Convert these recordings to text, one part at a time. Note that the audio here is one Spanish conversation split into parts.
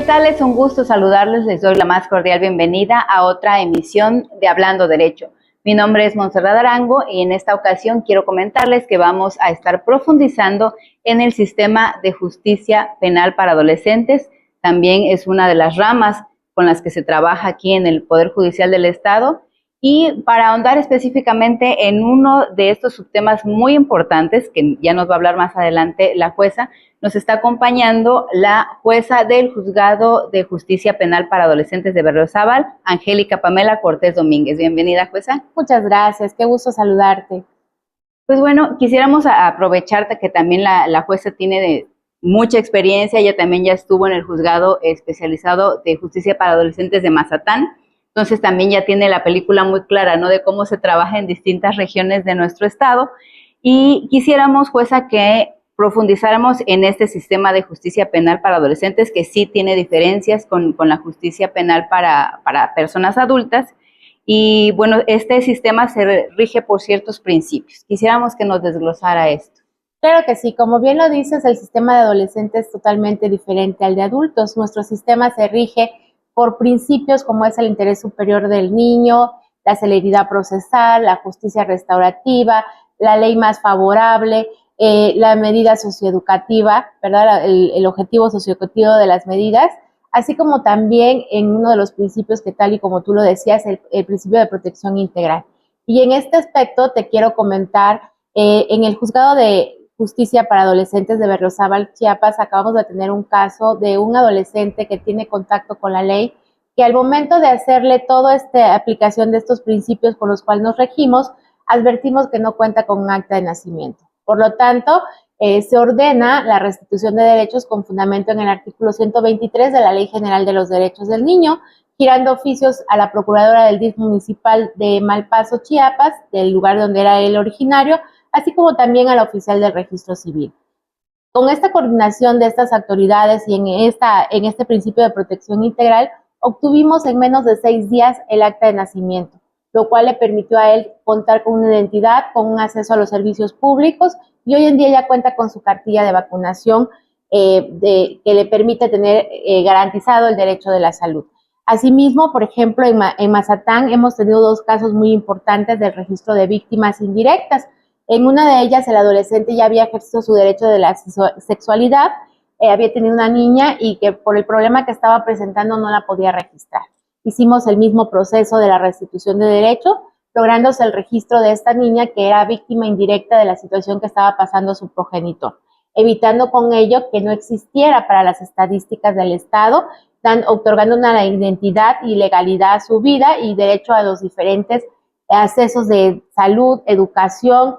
¿Qué tal? Es un gusto saludarles. Les doy la más cordial bienvenida a otra emisión de Hablando Derecho. Mi nombre es Montserrat Arango y en esta ocasión quiero comentarles que vamos a estar profundizando en el sistema de justicia penal para adolescentes. También es una de las ramas con las que se trabaja aquí en el Poder Judicial del Estado. Y para ahondar específicamente en uno de estos subtemas muy importantes, que ya nos va a hablar más adelante la jueza, nos está acompañando la jueza del Juzgado de Justicia Penal para Adolescentes de Berriozábal, Angélica Pamela Cortés Domínguez. Bienvenida, jueza. Muchas gracias, qué gusto saludarte. Pues bueno, quisiéramos aprovecharte que también la jueza tiene mucha experiencia. Ella también ya estuvo en el Juzgado Especializado de Justicia para Adolescentes de Mazatán. Entonces también ya tiene la película muy clara, ¿no?, de cómo se trabaja en distintas regiones de nuestro estado. Y quisiéramos, jueza, que profundizáramos en este sistema de justicia penal para adolescentes, que sí tiene diferencias con la justicia penal para personas adultas. Y bueno, este sistema se rige por ciertos principios. Quisiéramos que nos desglosara esto. Claro que sí, como bien lo dices, el sistema de adolescentes es totalmente diferente al de adultos. Nuestro sistema se rige por principios como es el interés superior del niño, la celeridad procesal, la justicia restaurativa, la ley más favorable, la medida socioeducativa, ¿verdad? El objetivo socioeducativo de las medidas, así como también en uno de los principios que, tal y como tú lo decías, el principio de protección integral. Y en este aspecto te quiero comentar, en el Juzgado de Justicia para Adolescentes de Berriozábal, Chiapas, acabamos de tener un caso de un adolescente que tiene contacto con la ley, que al momento de hacerle toda esta aplicación de estos principios con los cuales nos regimos, advertimos que no cuenta con un acta de nacimiento. Por lo tanto, se ordena la restitución de derechos con fundamento en el artículo 123 de la Ley General de los Derechos del Niño, girando oficios a la Procuradora del DIF municipal de Malpaso, Chiapas, del lugar donde era el originario, así como también a la oficial del registro civil. Con esta coordinación de estas autoridades y en este principio de protección integral, obtuvimos en menos de 6 días el acta de nacimiento, lo cual le permitió a él contar con una identidad, con un acceso a los servicios públicos, y hoy en día ya cuenta con su cartilla de vacunación que le permite tener garantizado el derecho de la salud. Asimismo, por ejemplo, en Mazatán hemos tenido 2 casos muy importantes del registro de víctimas indirectas. En una de ellas, el adolescente ya había ejercido su derecho de la sexualidad, había tenido una niña y que por el problema que estaba presentando no la podía registrar. Hicimos el mismo proceso de la restitución de derecho, lográndose el registro de esta niña que era víctima indirecta de la situación que estaba pasando su progenitor, evitando con ello que no existiera para las estadísticas del Estado, otorgando una identidad y legalidad a su vida y derecho a los diferentes accesos de salud, educación,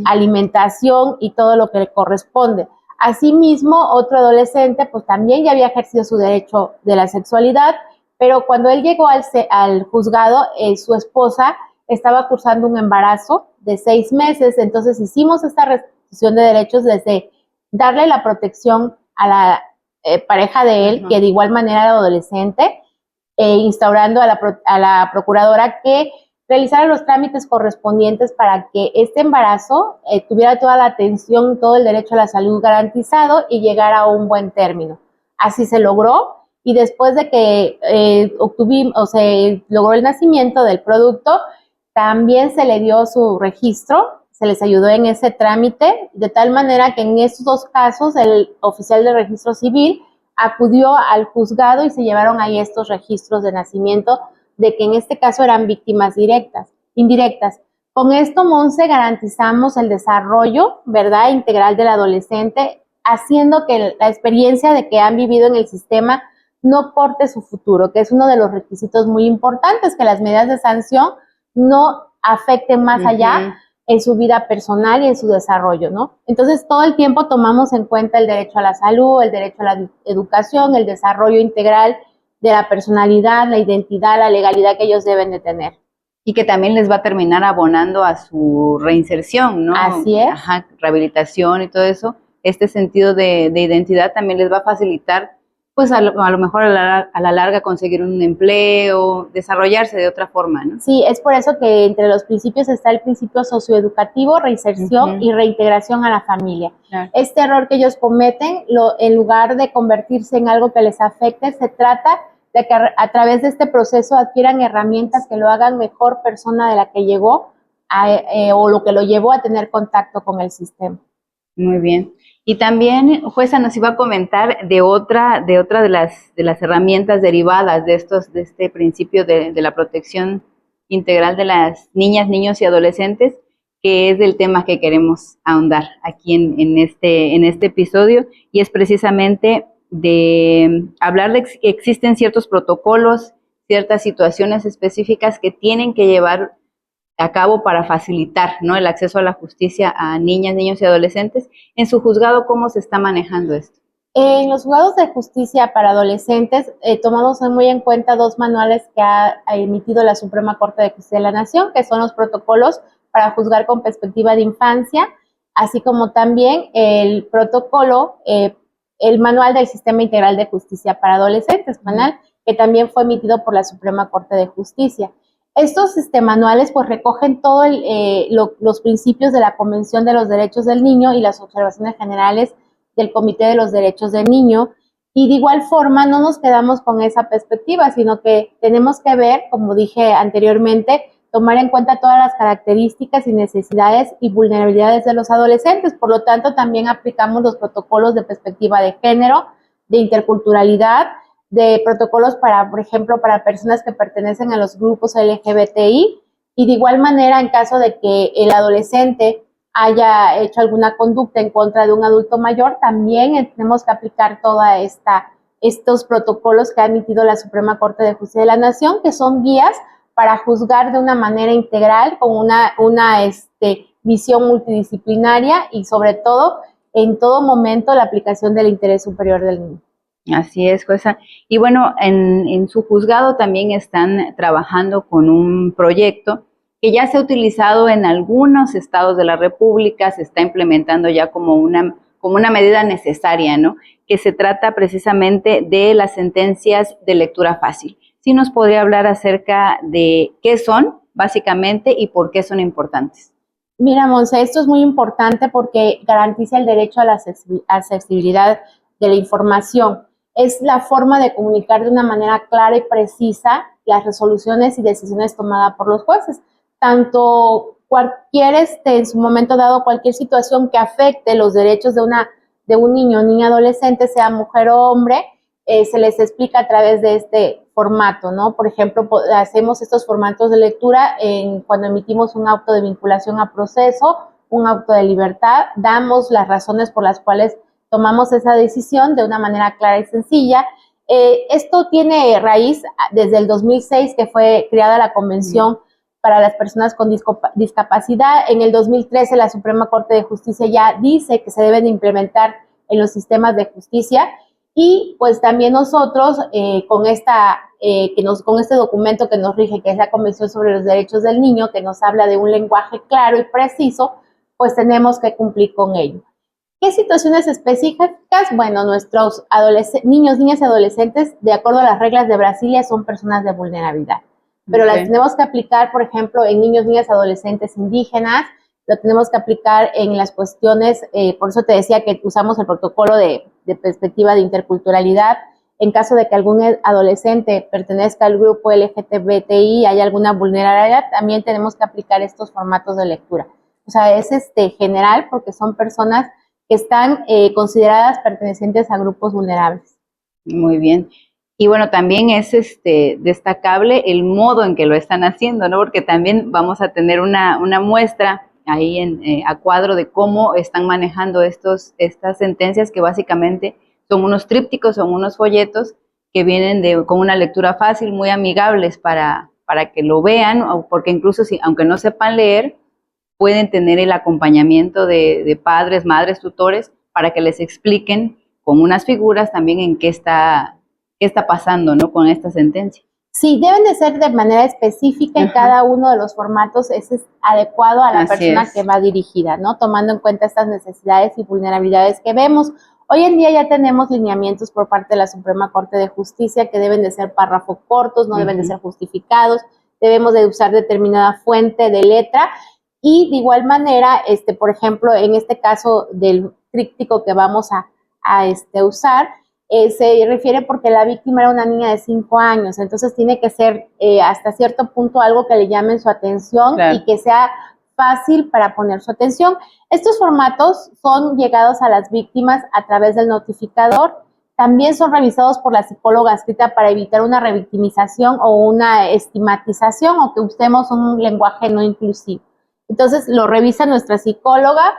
alimentación y todo lo que le corresponde. Asimismo, otro adolescente pues también ya había ejercido su derecho de la sexualidad, pero cuando él llegó al juzgado, su esposa estaba cursando un embarazo de 6 meses, entonces hicimos esta restitución de derechos desde darle la protección a la pareja de él, que de igual manera era adolescente, instaurando a la procuradora que realizara los trámites correspondientes para que este embarazo tuviera toda la atención, todo el derecho a la salud garantizado y llegara a un buen término. Así se logró, y después de que se logró el nacimiento del producto, también se le dio su registro, se les ayudó en ese trámite, de tal manera que en estos 2 casos el oficial de registro civil acudió al juzgado y se llevaron ahí estos registros de nacimiento, de que en este caso eran víctimas indirectas. Con esto, Monse, garantizamos el desarrollo, ¿verdad?, integral del adolescente, haciendo que la experiencia de que han vivido en el sistema no corte su futuro, que es uno de los requisitos muy importantes, que las medidas de sanción no afecten más allá en su vida personal y en su desarrollo, ¿no? Entonces, todo el tiempo tomamos en cuenta el derecho a la salud, el derecho a la educación, el desarrollo integral de la personalidad, la identidad, la legalidad que ellos deben de tener. Y que también les va a terminar abonando a su reinserción, ¿no? Así es. Rehabilitación y todo eso. Este sentido de identidad también les va a facilitar pues a lo mejor a la larga conseguir un empleo, desarrollarse de otra forma, ¿no? Sí, es por eso que entre los principios está el principio socioeducativo, reinserción y reintegración a la familia. Claro. Este error que ellos cometen, en lugar de convertirse en algo que les afecte, se trata de que a través de este proceso adquieran herramientas que lo hagan mejor persona de la que llegó o lo que lo llevó a tener contacto con el sistema. Muy bien. Y también, jueza, nos iba a comentar de otra de las herramientas derivadas de este principio de la protección integral de las niñas, niños y adolescentes, que es el tema que queremos ahondar aquí en este episodio, y es precisamente de hablar de que existen ciertos protocolos, ciertas situaciones específicas que tienen que llevar a cabo para facilitar, ¿no?, el acceso a la justicia a niñas, niños y adolescentes. En su juzgado, ¿cómo se está manejando esto? En los juzgados de justicia para adolescentes tomamos muy en cuenta dos manuales que ha emitido la Suprema Corte de Justicia de la Nación, que son los protocolos para juzgar con perspectiva de infancia, así como también el protocolo, el manual del Sistema Integral de Justicia para Adolescentes, manual que también fue emitido por la Suprema Corte de Justicia. Estos manuales pues recogen todos los principios de la Convención de los Derechos del Niño y las observaciones generales del Comité de los Derechos del Niño, y de igual forma no nos quedamos con esa perspectiva, sino que tenemos que ver, como dije anteriormente, tomar en cuenta todas las características y necesidades y vulnerabilidades de los adolescentes. Por lo tanto, también aplicamos los protocolos de perspectiva de género, de interculturalidad, de protocolos para, por ejemplo, para personas que pertenecen a los grupos LGBTI, y de igual manera, en caso de que el adolescente haya hecho alguna conducta en contra de un adulto mayor, también tenemos que aplicar toda estos protocolos que ha emitido la Suprema Corte de Justicia de la Nación, que son guías para juzgar de una manera integral, con una visión multidisciplinaria y sobre todo, en todo momento, la aplicación del interés superior del niño. Así es, jueza. Y bueno, en su juzgado también están trabajando con un proyecto que ya se ha utilizado en algunos estados de la República, se está implementando ya como una medida necesaria, ¿no?, que se trata precisamente de las sentencias de lectura fácil. ¿Sí nos podría hablar acerca de qué son, básicamente, y por qué son importantes? Mira, Monse, esto es muy importante porque garantiza el derecho a la accesibilidad de la información. Es la forma de comunicar de una manera clara y precisa las resoluciones y decisiones tomadas por los jueces. Tanto cualquier, en su momento dado, cualquier situación que afecte los derechos de un niño o niña adolescente, sea mujer o hombre, se les explica a través de este formato, ¿no? Por ejemplo, hacemos estos formatos de lectura cuando emitimos un auto de vinculación a proceso, un auto de libertad, damos las razones por las cuales tomamos esa decisión de una manera clara y sencilla. Esto tiene raíz desde el 2006, que fue creada la Convención para las personas con discapacidad. En el 2013 la Suprema Corte de Justicia ya dice que se deben implementar en los sistemas de justicia, y pues también nosotros con este documento que nos rige, que es la Convención sobre los Derechos del Niño, que nos habla de un lenguaje claro y preciso, pues tenemos que cumplir con ello. ¿Qué situaciones específicas? Bueno, nuestros niños, niñas y adolescentes, de acuerdo a las reglas de Brasilia, son personas de vulnerabilidad. Pero las tenemos que aplicar, por ejemplo, en niños, niñas, adolescentes indígenas, lo tenemos que aplicar en las cuestiones, por eso te decía que usamos el protocolo de perspectiva de interculturalidad. En caso de que algún adolescente pertenezca al grupo LGBTI, haya alguna vulnerabilidad, también tenemos que aplicar estos formatos de lectura. O sea, es general, porque son personas que están consideradas pertenecientes a grupos vulnerables. Muy bien. Y bueno, también es destacable el modo en que lo están haciendo, ¿no? Porque también vamos a tener una muestra ahí a cuadro de cómo están manejando estas sentencias, que básicamente son unos trípticos, son unos folletos que vienen con una lectura fácil, muy amigables para que lo vean, porque incluso aunque no sepan leer, pueden tener el acompañamiento de padres, madres, tutores, para que les expliquen con unas figuras también en qué está pasando, ¿no?, con esta sentencia. Sí, deben de ser de manera específica y cada uno de los formatos es adecuado a la persona que va dirigida, ¿no? Tomando en cuenta estas necesidades y vulnerabilidades que vemos. Hoy en día ya tenemos lineamientos por parte de la Suprema Corte de Justicia que deben de ser párrafos cortos, no deben de ser justificados, debemos de usar determinada fuente de letra y de igual manera, por ejemplo, en este caso del tríptico que vamos a usar, se refiere porque la víctima era una niña de 5 años, entonces tiene que ser hasta cierto punto algo que le llamen su atención y que sea fácil para poner su atención. Estos formatos son llegados a las víctimas a través del notificador, también son revisados por la psicóloga escrita para evitar una revictimización o una estigmatización o que usemos un lenguaje no inclusivo. Entonces lo revisa nuestra psicóloga,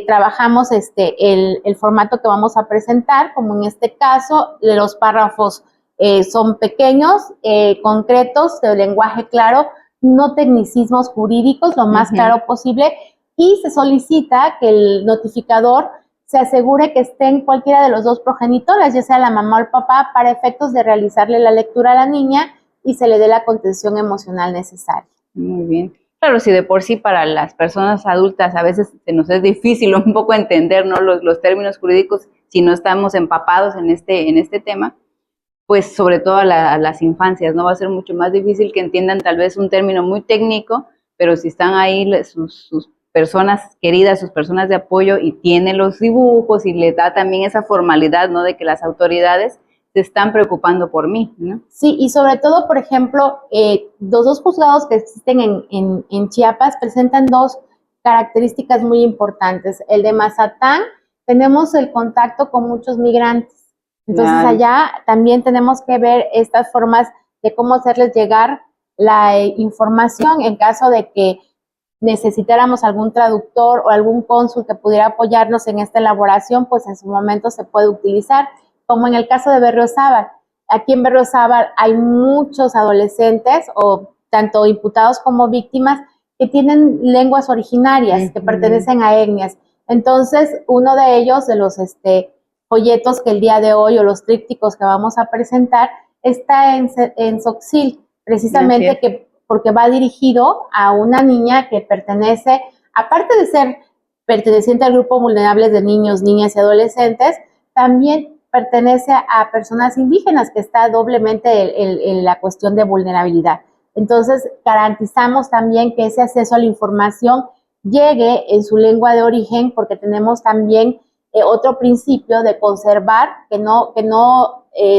trabajamos el formato que vamos a presentar, como en este caso, los párrafos son pequeños, concretos, de lenguaje claro, no tecnicismos jurídicos, lo más claro posible, y se solicita que el notificador se asegure que estén cualquiera de los dos progenitores, ya sea la mamá o el papá, para efectos de realizarle la lectura a la niña y se le dé la contención emocional necesaria. Muy bien. Claro, si de por sí para las personas adultas a veces se nos es difícil un poco entender, ¿no?, los términos jurídicos si no estamos empapados en este tema, pues sobre todo a las infancias, ¿no? Va a ser mucho más difícil que entiendan tal vez un término muy técnico, pero si están ahí sus personas queridas, sus personas de apoyo y tienen los dibujos y le da también esa formalidad, ¿no?, de que las autoridades se están preocupando por mí, ¿no? Sí, y sobre todo, por ejemplo, los dos juzgados que existen en Chiapas presentan dos características muy importantes. El de Mazatán, tenemos el contacto con muchos migrantes. Entonces, allá también tenemos que ver estas formas de cómo hacerles llegar la información en caso de que necesitáramos algún traductor o algún cónsul que pudiera apoyarnos en esta elaboración, pues en su momento se puede utilizar. Como en el caso de Berriozábal. Aquí en Berriozábal hay muchos adolescentes, o tanto imputados como víctimas, que tienen lenguas originarias, que pertenecen a etnias. Entonces, uno de ellos, de los folletos que el día de hoy, o los trípticos que vamos a presentar, está en Tzotzil, precisamente porque va dirigido a una niña que pertenece, aparte de ser perteneciente al grupo vulnerable de niños, niñas y adolescentes, también pertenece a personas indígenas, que está doblemente en la cuestión de vulnerabilidad. Entonces, garantizamos también que ese acceso a la información llegue en su lengua de origen, porque tenemos también otro principio de conservar, que no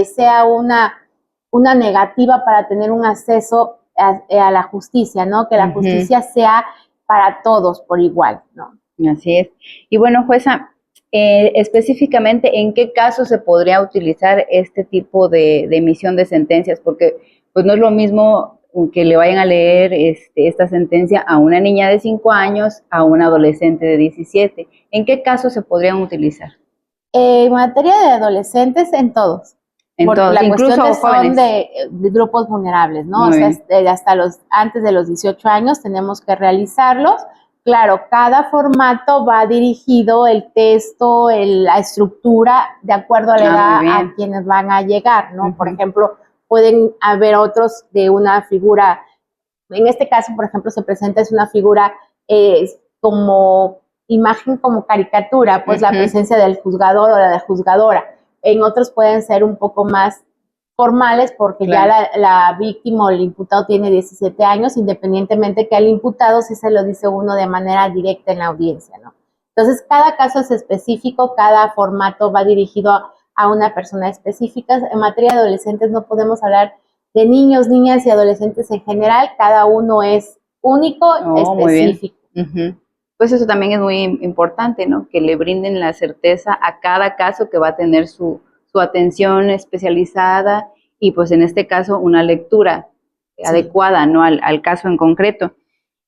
sea una negativa para tener un acceso a la justicia, ¿no? Que la justicia sea para todos por igual, ¿no? Así es. Y bueno, jueza, específicamente, ¿en qué caso se podría utilizar este tipo de emisión de sentencias? Porque pues no es lo mismo que le vayan a leer esta sentencia a una niña de 5 años, a un adolescente de 17. ¿En qué casos se podrían utilizar? En materia de adolescentes, en todos. En todos, la incluso cuestión jóvenes. Son de grupos vulnerables, ¿no? Muy o sea, hasta antes de los 18 años tenemos que realizarlos. Claro, cada formato va dirigido, el texto, la estructura, de acuerdo a la edad a quienes van a llegar, ¿no? Por ejemplo, pueden haber otros de una figura, en este caso, por ejemplo, se presenta es una figura como imagen, como caricatura, pues la presencia del juzgador o la juzgadora. En otros pueden ser un poco más formales, porque ya la víctima o el imputado tiene 17 años, independientemente que al imputado sí se lo dice uno de manera directa en la audiencia, ¿no? Entonces, cada caso es específico, cada formato va dirigido a una persona específica. En materia de adolescentes no podemos hablar de niños, niñas y adolescentes en general, cada uno es único, específico. Pues eso también es muy importante, ¿no? Que le brinden la certeza a cada caso, que va a tener su atención especializada y pues en este caso una lectura adecuada, ¿no?, al caso en concreto.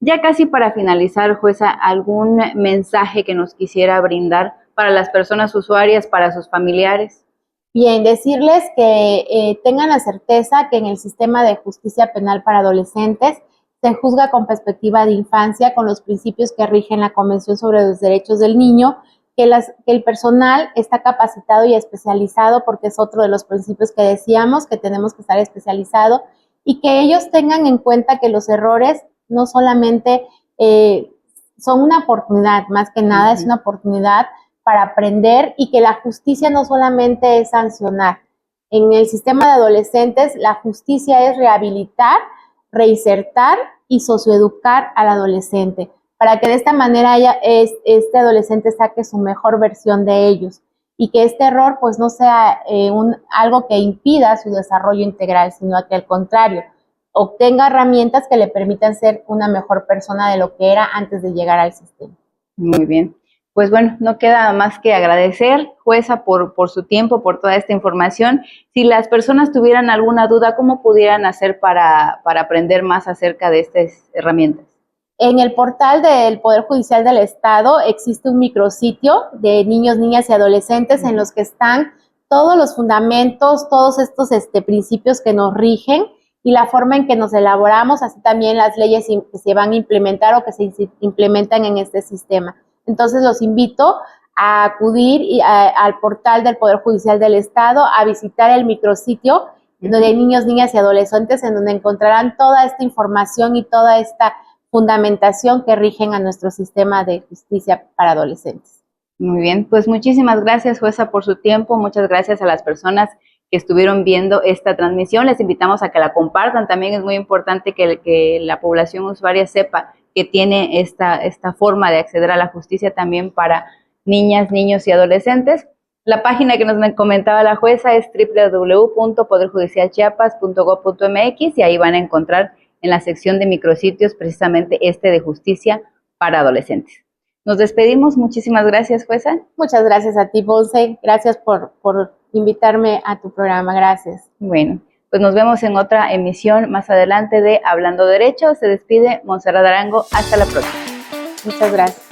Ya casi para finalizar, jueza, ¿algún mensaje que nos quisiera brindar para las personas usuarias, para sus familiares? Bien, decirles que tengan la certeza que en el sistema de justicia penal para adolescentes se juzga con perspectiva de infancia, con los principios que rigen la Convención sobre los Derechos del Niño, que el personal está capacitado y especializado, porque es otro de los principios que decíamos, que tenemos que estar especializado, y que ellos tengan en cuenta que los errores no solamente son una oportunidad, más que nada es una oportunidad para aprender y que la justicia no solamente es sancionar. En el sistema de adolescentes, la justicia es rehabilitar, reinsertar y socioeducar al adolescente, para que de esta manera este adolescente saque su mejor versión de ellos y que este error pues no sea algo que impida su desarrollo integral, sino que al contrario, obtenga herramientas que le permitan ser una mejor persona de lo que era antes de llegar al sistema. Muy bien. Pues bueno, no queda más que agradecer, jueza, por su tiempo, por toda esta información. Si las personas tuvieran alguna duda, ¿cómo pudieran hacer para aprender más acerca de estas herramientas? En el portal del Poder Judicial del Estado existe un micrositio de niños, niñas y adolescentes en los que están todos los fundamentos, todos estos principios que nos rigen y la forma en que nos elaboramos, así también las leyes que se van a implementar o que se implementan en este sistema. Entonces los invito a acudir al portal del Poder Judicial del Estado, a visitar el micrositio donde hay niños, niñas y adolescentes, en donde encontrarán toda esta información y toda esta fundamentación que rigen a nuestro sistema de justicia para adolescentes. Muy bien, pues muchísimas gracias, jueza, por su tiempo. Muchas gracias a las personas que estuvieron viendo esta transmisión. Les invitamos a que la compartan. También es muy importante que la población usuaria sepa que tiene esta forma de acceder a la justicia también para niñas, niños y adolescentes. La página que nos comentaba la jueza es www.poderjudicialchiapas.gov.mx y ahí van a encontrar en la sección de micrositios precisamente de justicia para adolescentes. Nos despedimos. Muchísimas gracias, jueza. Muchas gracias a ti, Monse. Gracias por invitarme a tu programa. Gracias. Bueno, pues nos vemos en otra emisión más adelante de Hablando Derecho. Se despide Montserrat Arango. Hasta la próxima. Muchas gracias.